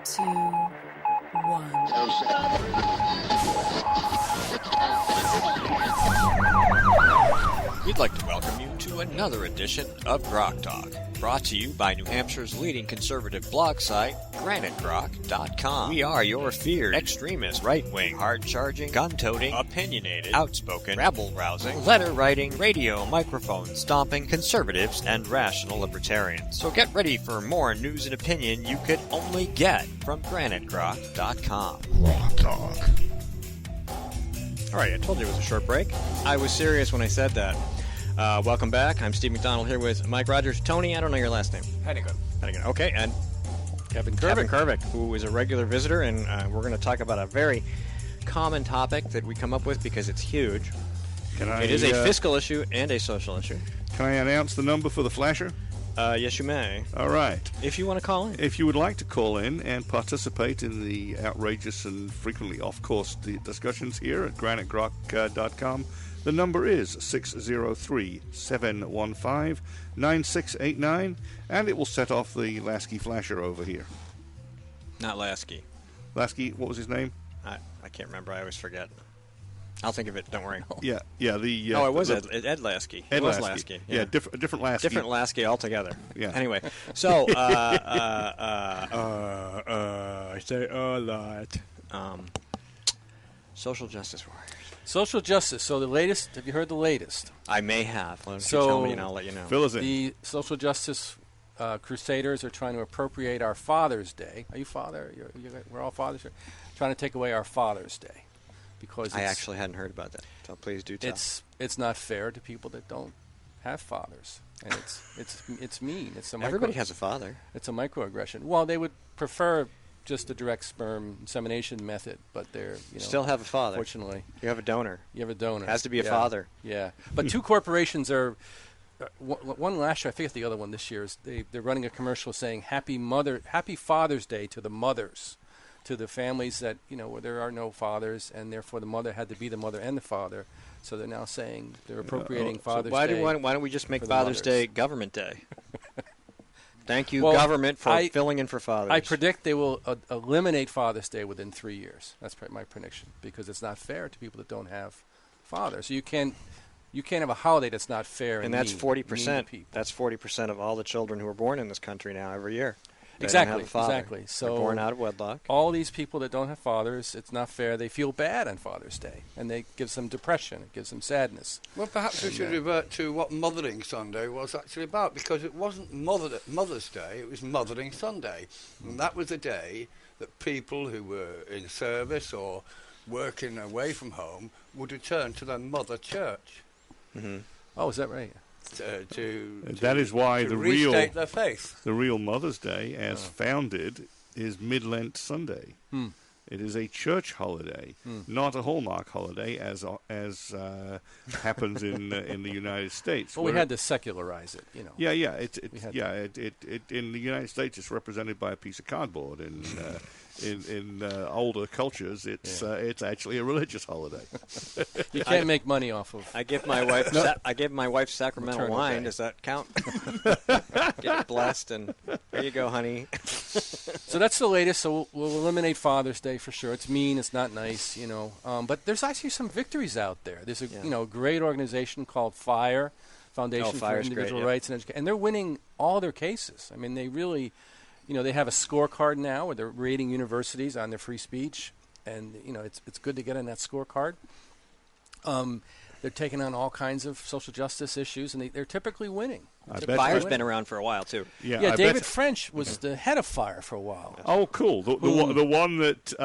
2, 1. We'd like to welcome you to another edition of Grock Talk, brought to you by New Hampshire's leading conservative blog site, granitegrock.com. We are your feared extremist, right-wing, hard-charging, gun-toting, opinionated, outspoken, rabble-rousing, letter-writing, radio microphone-stomping conservatives and rational libertarians. So get ready for more news and opinion you could only get from granitegrock.com. Grock Talk. All right, I told you it was a short break. I was serious when I said that. Welcome back. I'm Steve McDonald here with Mike Rogers. Tony, I don't know your last name. Hennigan. Okay, and Kevin Kervick, who is a regular visitor, and we're going to talk about a very common topic that we come up with because it's huge. It is a fiscal issue and a social issue. Can I announce the number for the flasher? Yes, you may. All right. If you want to call in. If you would like to call in and participate in the outrageous and frequently off-course discussions here at granitegrock.com, the number is 603-715-9689, and it will set off the Lasky flasher over here. Not Lasky. Lasky, what was his name? I can't remember. I always forget. I'll think of it. Don't worry. Yeah. It was Ed Lasky. Ed was Lasky. Lasky. Yeah, different Lasky. Different Lasky altogether. Yeah. Anyway, so I say a lot. Social justice warriors. Social justice. So the latest, have you heard the latest? I may have. Why don't you So tell me and I'll let you know. Fill us in. The social justice crusaders are trying to appropriate our Father's Day. Are you father? We're all fathers here. Trying to take away our Father's Day. Because I actually hadn't heard about that, so please do tell. It's not fair to people that don't have fathers, and it's mean. Everybody has a father. It's a microaggression. Well, they would prefer just a direct sperm insemination method, but they're still have a father. Fortunately, you have a donor. You have a donor. Has to be a father. Yeah, but two corporations are. One last year, I forget the other one this year. They're running a commercial saying Happy Father's Day to the mothers. To the families that, where there are no fathers, and therefore the mother had to be the mother and the father. So they're now saying they're appropriating Father's Day. Why don't we just make Father's Day Government Day? Thank you, government, for filling in for fathers. I predict they will eliminate Father's Day within 3 years. That's my prediction, because it's not fair to people that don't have fathers. So you can't have a holiday that's not fair. And that's 40%. That's 40% of all the children who are born in this country now every year. Exactly. So they're born out of wedlock. All these people that don't have fathers, it's not fair. They feel bad on Father's Day, and it gives them depression. It gives them sadness. Well, perhaps we should revert to what Mothering Sunday was actually about, because it wasn't Mother's Day, it was Mothering Sunday. And that was a day that people who were in service or working away from home would return to their mother church. Mm-hmm. Oh, is that right? That is why the restate their faith. The real Mother's Day, as founded, is Mid-Lent Sunday. It is a church holiday, not a Hallmark holiday, as happens in the United States. Well, we had to secularize it, Yeah. In the United States, it's represented by a piece of cardboard. In older cultures, it's actually a religious holiday. You can't make money off of. I give my wife sacramental wine. Does that count? Get blessed, and there you go, honey. So that's the latest. So we'll eliminate Father's Day for sure. It's mean. It's not nice, But there's actually some victories out there. There's a great organization called FIRE, Foundation for Individual Rights and Education, and they're winning all their cases. I mean, they really. They have a scorecard now where they're rating universities on their free speech, and it's good to get on that scorecard. They're taking on all kinds of social justice issues, and they're typically winning. FIRE's been around for a while too. Yeah, David French was the head of FIRE for a while. Oh, cool! The one that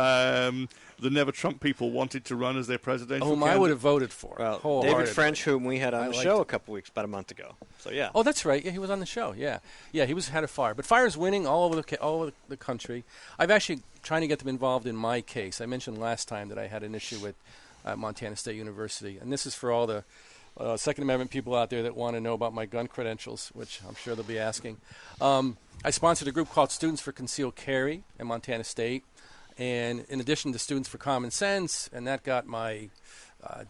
the Never Trump people wanted to run as their presidential candidate. I would have voted for. Well, David French, whom we had on the show about a month ago. So yeah. Oh, that's right. Yeah, he was on the show. Yeah, he was head of FIRE. But FIRE's winning all over the country. I've actually trying to get them involved in my case. I mentioned last time that I had an issue with Montana State University, and this is for all the Second Amendment people out there that want to know about my gun credentials, which I'm sure they'll be asking. I sponsored a group called Students for Concealed Carry at Montana State, and in addition to Students for Common Sense, and that got my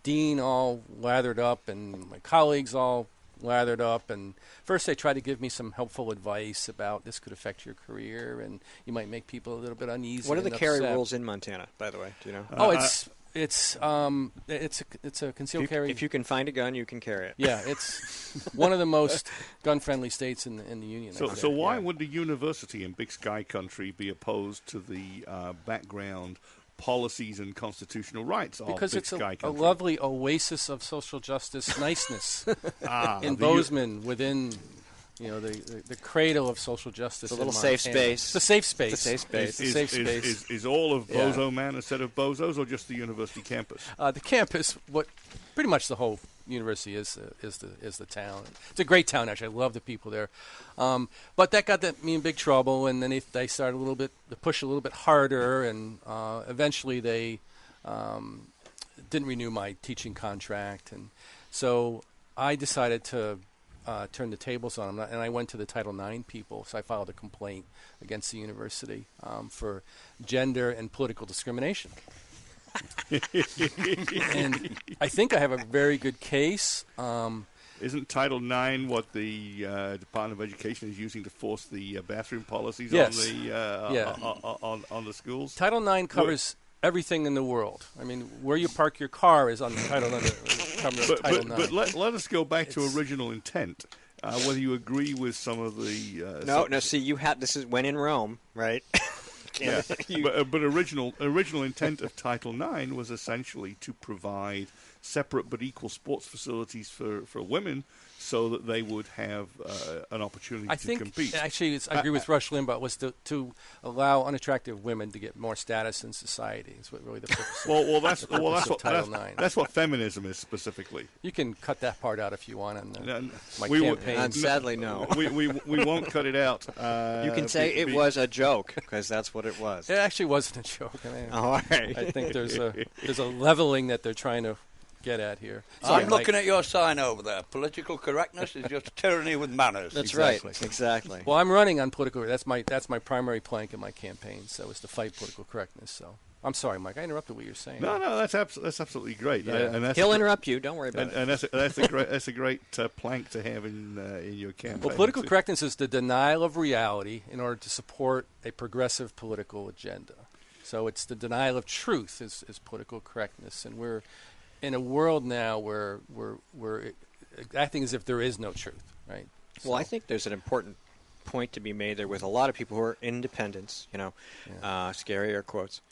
dean all lathered up and my colleagues all lathered up. And first they tried to give me some helpful advice about this could affect your career and you might make people a little bit uneasy. What are the carry upset. rules in Montana, by the way? Do you know? It's a concealed carry. If you can find a gun, you can carry it. Yeah, it's one of the most gun-friendly states in the union. So why would the university in Big Sky Country be opposed to the background policies and constitutional rights of because Big it's Sky a Country? lovely oasis of social justice niceness in Bozeman within the cradle of social justice. It's a little in safe Montana. space. It's a safe space. It's a safe space. It's a safe space. Is all of Bozoman a set of bozos or just the university campus? The campus, what pretty much the whole university is the town. It's a great town, actually. I love the people there. But that got me in big trouble, and then they started to push a little bit harder, and eventually they didn't renew my teaching contract, and so I decided to turn the tables on them, and I went to the Title IX people. So I filed a complaint against the university for gender and political discrimination. And I think I have a very good case. Isn't Title IX what the Department of Education is using to force the bathroom policies Yes. on the schools? Title IX covers everything in the world. I mean, where you park your car is on the Title IX. But let us go back to original intent. Whether you agree with some of the No. See, this is when in Rome, right? Yeah, but original intent of Title IX was essentially to provide separate but equal sports facilities for women, so that they would have an opportunity to compete. Actually, I agree with Rush Limbaugh, was to allow unattractive women to get more status in society. Is what really the purpose. That's what feminism is specifically. You can cut that part out if you want on my we campaign. And sadly, no. We won't cut it out. You can say it was a joke, because that's what it was. It actually wasn't a joke. I mean, all right. I think there's a leveling that they're trying to get at here. Sorry, I'm looking at your sign over there. Political correctness is just tyranny with manners. That's Exactly. right. Exactly. Well, I'm running on political. That's my primary plank in my campaign. So is to fight political correctness. So I'm sorry, Mike. I interrupted what you're saying. No, that's absolutely great. Yeah. And that's He'll interrupt you. Don't worry about it. And that's a great plank to have in your campaign. Well, political correctness is the denial of reality in order to support a progressive political agenda. So it's the denial of truth is political correctness, and we're in a world now where we're acting as if there is no truth, right? Well, I think there's an important point to be made there with a lot of people who are independents, scary air quotes,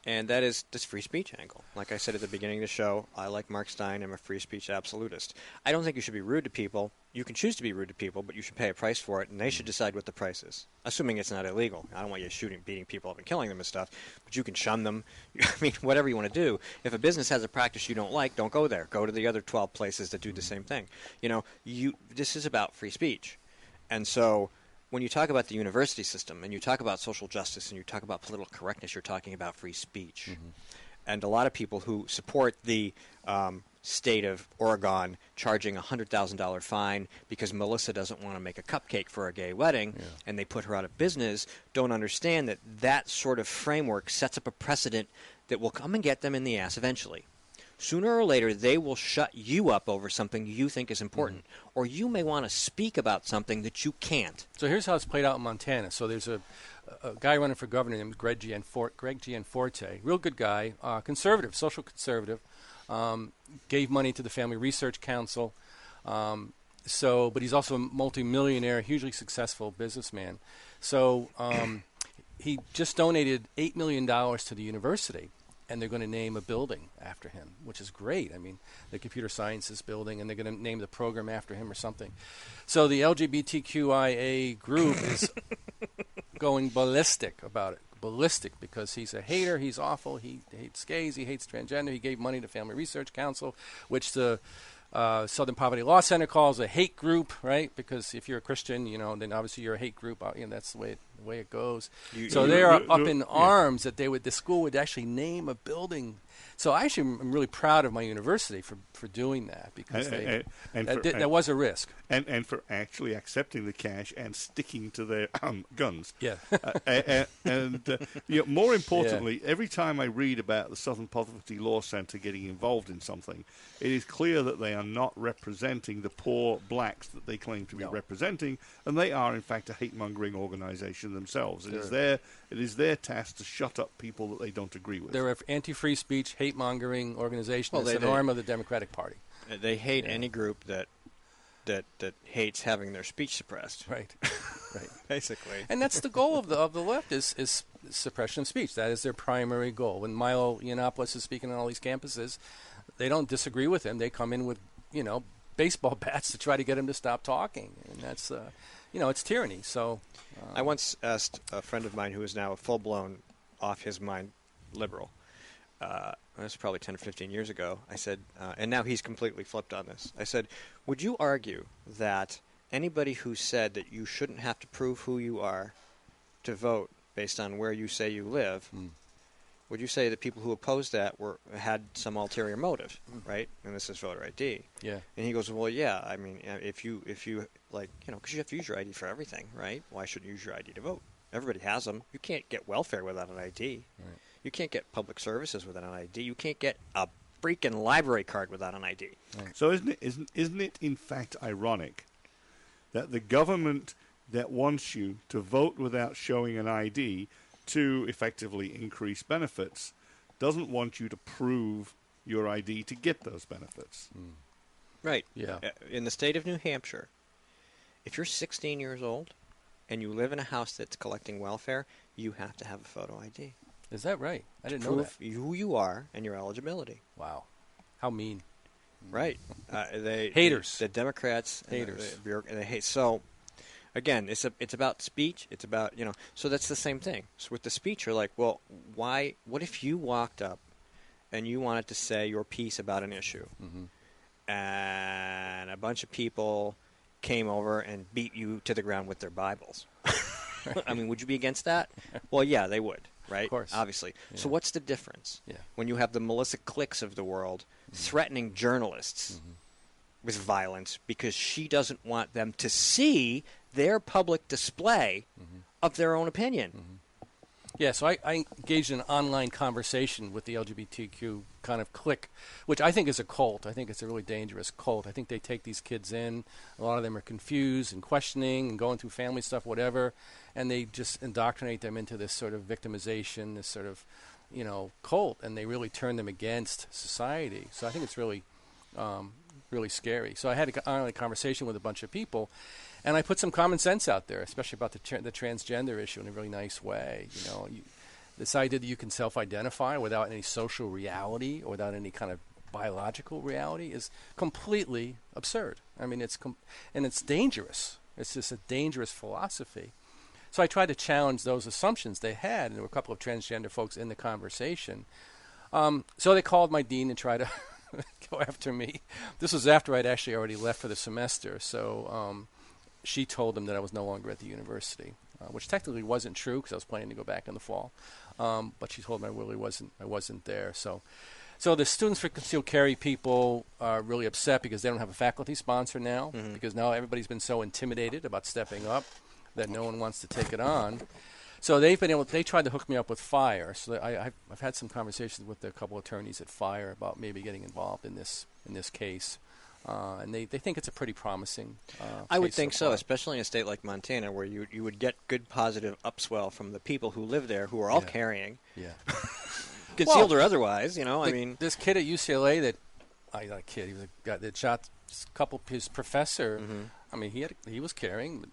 and that is this free speech angle. Like I said at the beginning of the show, I, like Mark Stein, am a free speech absolutist. I don't think you should be rude to people. You can choose to be rude to people, but you should pay a price for it, and they should decide what the price is, assuming it's not illegal. I don't want you beating people up and killing them and stuff, but you can shun them. I mean, whatever you want to do. If a business has a practice you don't like, don't go there. Go to the other 12 places that do the same thing. This is about free speech. And so when you talk about the university system and you talk about social justice and you talk about political correctness, you're talking about free speech. Mm-hmm. And a lot of people who support the state of Oregon charging a $100,000 fine because Melissa doesn't want to make a cupcake for a gay wedding, and they put her out of business, don't understand that that sort of framework sets up a precedent that will come and get them in the ass eventually. Sooner or later, they will shut you up over something you think is important, or you may want to speak about something that you can't. So here's how it's played out in Montana. So there's a guy running for governor named Greg Gianforte, real good guy, conservative, social conservative, gave money to the Family Research Council. But he's also a multimillionaire, hugely successful businessman. So he just donated $8 million to the university, and they're going to name a building after him, which is great. I mean, the computer sciences building, and they're going to name the program after him or something. So the LGBTQIA group is going ballistic about it. Ballistic because he's a hater, he's awful, he hates gays, he hates transgender. He gave money to Family Research Council, which the Southern Poverty Law Center calls a hate group, right? Because if you're a Christian, then obviously you're a hate group. That's the way it goes. So they are up in arms that the school would actually name a building So I actually am really proud of my university for doing that, because that was a risk. And for actually accepting the cash and sticking to their guns. Yeah. More importantly, every time I read about the Southern Poverty Law Center getting involved in something, it is clear that they are not representing the poor blacks that they claim to be representing, and they are, in fact, a hate-mongering organization themselves. It is their task to shut up people that they don't agree with. They're an anti-free speech, hate-mongering organization. It's an arm of the Democratic Party. They hate any group that hates having their speech suppressed. Right. Basically. And that's the goal of the left is suppression of speech. That is their primary goal. When Milo Yiannopoulos is speaking on all these campuses, they don't disagree with him. They come in with, baseball bats to try to get him to stop talking. And that's, it's tyranny. So I once asked a friend of mine who is now a full-blown, off-his-mind liberal. This was probably 10 or 15 years ago. I said, and now he's completely flipped on this. I said, would you argue that anybody who said that you shouldn't have to prove who you are to vote based on where you say you live, would you say that people who opposed that had some ulterior motive, right? And this is voter ID. Yeah. And he goes, well, yeah. I mean, if you like, because you have to use your ID for everything, right? Why shouldn't you use your ID to vote? Everybody has them. You can't get welfare without an ID. Right. You can't get public services without an ID. You can't get a freaking library card without an ID. Right. So isn't it in fact ironic that the government that wants you to vote without showing an ID to effectively increase benefits doesn't want you to prove your ID to get those benefits? Right. Yeah. In the state of New Hampshire, if you're 16 years old and you live in a house that's collecting welfare, you have to have a photo ID. Is that right? I didn't know that. Prove who you are and your eligibility. Wow. How mean. Right. Haters. The Democrats. Haters. They hate. So, again, it's about speech. It's about, so that's the same thing. So with the speech, you're like, well, what if you walked up and you wanted to say your piece about an issue, and a bunch of people came over and beat you to the ground with their Bibles? I mean, would you be against that? Well, yeah, they would. Right? Of course. Obviously. Yeah. So what's the difference when you have the Melissa Clicks of the world threatening journalists with violence because she doesn't want them to see their public display of their own opinion? Yeah, so I engaged in an online conversation with the LGBTQ kind of clique, which I think is a cult. I think it's a really dangerous cult. I think they take these kids in. A lot of them are confused and questioning and going through family stuff, whatever, and they just indoctrinate them into this sort of victimization, this sort of, cult, and they really turn them against society. So I think it's really, really scary. So I had an online conversation with a bunch of people, and I put some common sense out there, especially about the transgender issue in a really nice way. This idea that you can self-identify without any social reality or without any kind of biological reality is completely absurd. I mean, it's dangerous. It's just a dangerous philosophy. So I tried to challenge those assumptions they had, and there were a couple of transgender folks in the conversation. So they called my dean and tried to go after me. This was after I'd actually already left for the semester, so she told them that I was no longer at the university, which technically wasn't true because I was planning to go back in the fall. But she told them I wasn't there. So the Students for Concealed Carry people are really upset because they don't have a faculty sponsor now, because now everybody's been so intimidated about stepping up that no one wants to take it on. So they tried to hook me up with FIRE. So I've had some conversations with a couple of attorneys at FIRE about maybe getting involved in this case. And they think it's a pretty promising I would think so, especially in a state like Montana, where you would get good positive upswell from the people who live there, who are all carrying, concealed or otherwise. I mean, this kid at UCLA not a kid, he was a guy that shot his professor. I mean, he was carrying. But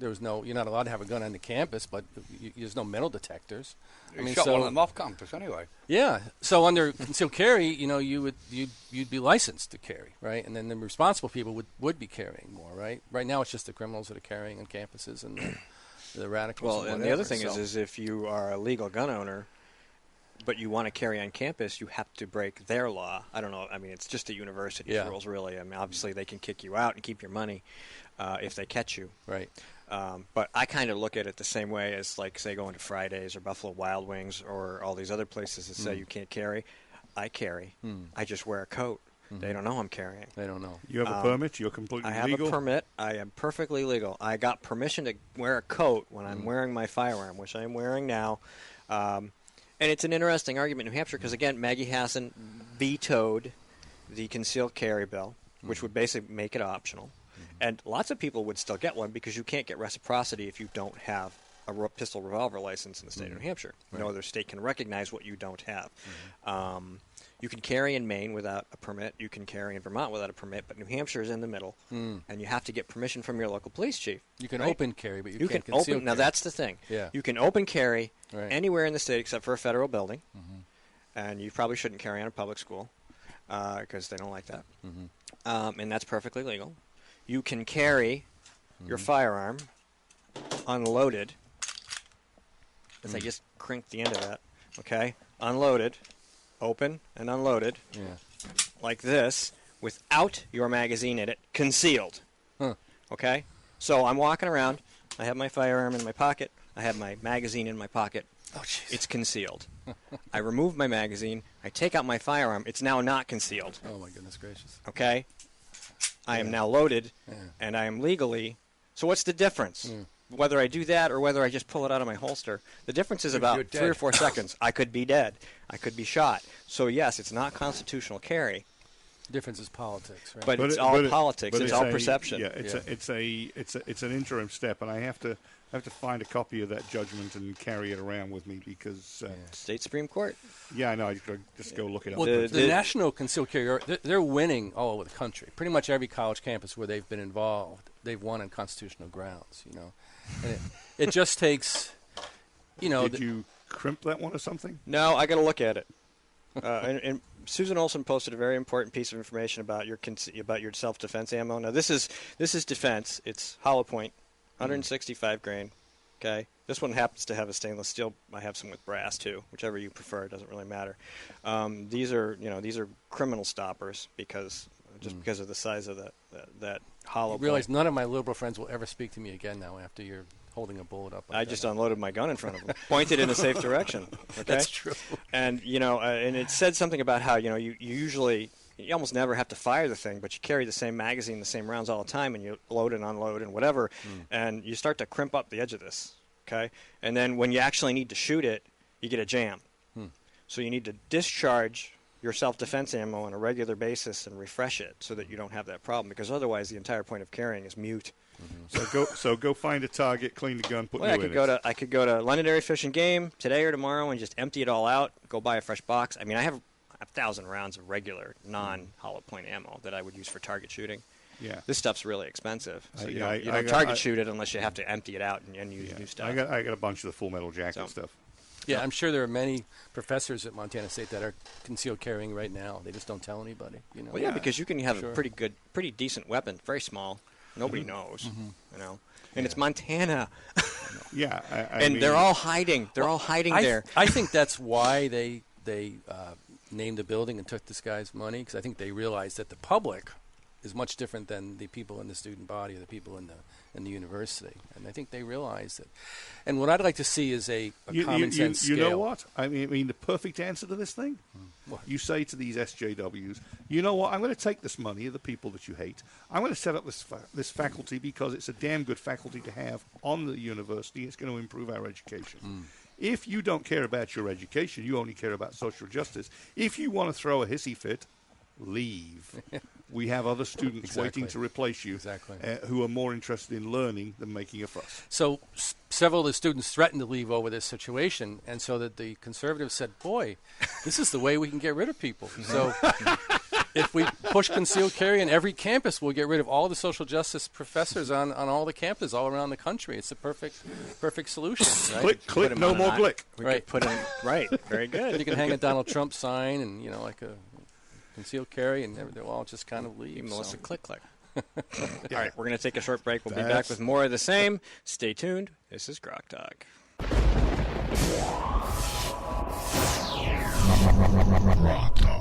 you're not allowed to have a gun on the campus, but there's no metal detectors. You shot one of them off campus anyway. Yeah. So under concealed carry, you'd be licensed to carry, right? And then the responsible people would be carrying more, right? Right now it's just the criminals that are carrying on campuses and the radicals. Well, and the other thing is if you are a legal gun owner, but you want to carry on campus, you have to break their law. I don't know. I mean, it's just a university's rules, really. I mean, obviously they can kick you out and keep your money if they catch you. Right. But I kind of look at it the same way as, like, say, going to Fridays or Buffalo Wild Wings or all these other places that say you can't carry. I carry. I just wear a coat. They don't know I'm carrying. They don't know. You have a permit? You're completely legal? I have a permit. I am perfectly legal. I got permission to wear a coat when I'm wearing my firearm, which I'm wearing now. And it's an interesting argument in New Hampshire because, again, Maggie Hassan vetoed the concealed carry bill, which would basically make it optional. And lots of people would still get one because you can't get reciprocity if you don't have a pistol revolver license in the state of New Hampshire. No other state can recognize what you don't have. You can carry in Maine without a permit. You can carry in Vermont without a permit, but New Hampshire is in the middle, and you have to get permission from your local police chief. You can open carry, but you can't conceal carry. Now, that's the thing. Yeah. You can open carry anywhere in the state except for a federal building, and you probably shouldn't carry on a public school because they don't like that. And that's perfectly legal. You can carry your firearm unloaded. As I just crinked the end of that, okay? Unloaded, open and unloaded, like this, without your magazine in it, concealed. Okay? So I'm walking around. I have my firearm in my pocket. I have my magazine in my pocket. Oh, jeez. It's concealed. I remove my magazine. I take out my firearm. It's now not concealed. Oh, my goodness gracious. Okay? I am now loaded, and I am legally. So what's the difference? Whether I do that or whether I just pull it out of my holster, the difference is about 3 or 4 seconds. I could be dead. I could be shot. So, yes, it's not constitutional carry. The difference is politics, right? But it's all politics. It's all perception. Yeah, it's an interim step, and I have to find a copy of that judgment and carry it around with me because State Supreme Court. Yeah, I know. I just go look it up. Well, the National Concealed Carry, they're winning all over the country. Pretty much every college campus where they've been involved, they've won on constitutional grounds. You know, and it just takes, you know. Did you crimp that one or something? No, I got to look at it. And Susan Olson posted a very important piece of information about your self-defense ammo. Now this is defense. It's hollow point, 165 grain. Okay, this one happens to have a stainless steel. I have some with brass too, whichever you prefer. It doesn't really matter. These are criminal stoppers because of the size of that hollow. You realize none of my liberal friends will ever speak to me again now after you're holding a bullet up. Like I just unloaded my gun in front of them, pointed in a safe direction. Okay? That's true. And and it said something about how you usually. You almost never have to fire the thing, but you carry the same magazine, the same rounds all the time, and you load and unload and whatever, and you start to crimp up the edge of this, okay? And then when you actually need to shoot it, you get a jam. So you need to discharge your self-defense ammo on a regular basis and refresh it so that you don't have that problem, because otherwise the entire point of carrying is mute. So go find a target, clean the gun, put new in it. I could go to Londonderry Fish and Game today or tomorrow and just empty it all out, go buy a fresh box. I mean, I have 1,000 rounds of regular non-hollow point ammo that I would use for target shooting. Yeah, this stuff's really expensive, so you don't target shoot it unless you have to empty it out and use new stuff. I got a bunch of the Full Metal Jacket stuff. Yeah, I'm sure there are many professors at Montana State that are concealed carrying right now. They just don't tell anybody. You know. Well, yeah, because you can have a pretty decent weapon, very small. Nobody knows, and it's Montana. Yeah, I and mean, they're all hiding. They're all hiding there. I think that's why they named the building and took this guy's money, because I think they realized that the public is much different than the people in the student body or the people in the university, and I think they realized it. And what I'd like to see is a common sense scale. You know what? I mean, the perfect answer to this thing. What? You say to these SJWs, you know what? I'm going to take this money of the people that you hate. I'm going to set up this faculty because it's a damn good faculty to have on the university. It's going to improve our education. If you don't care about your education, you only care about social justice. If you want to throw a hissy fit, leave. We have other students waiting to replace you who are more interested in learning than making a fuss. So several of the students threatened to leave over this situation, and so that the conservatives said, boy, this is the way we can get rid of people. So if we push concealed carry in every campus, we'll get rid of all the social justice professors on all the campuses all around the country. It's a perfect solution. Right? Click, no more glick. Right. Very good. You can hang a Donald Trump sign and, like a concealed carry, and they'll all just kind of leave. Melissa Click. All right, we're going to take a short break. We'll be back with more of the same. Stay tuned. This is Grock Talk. Grock Talk.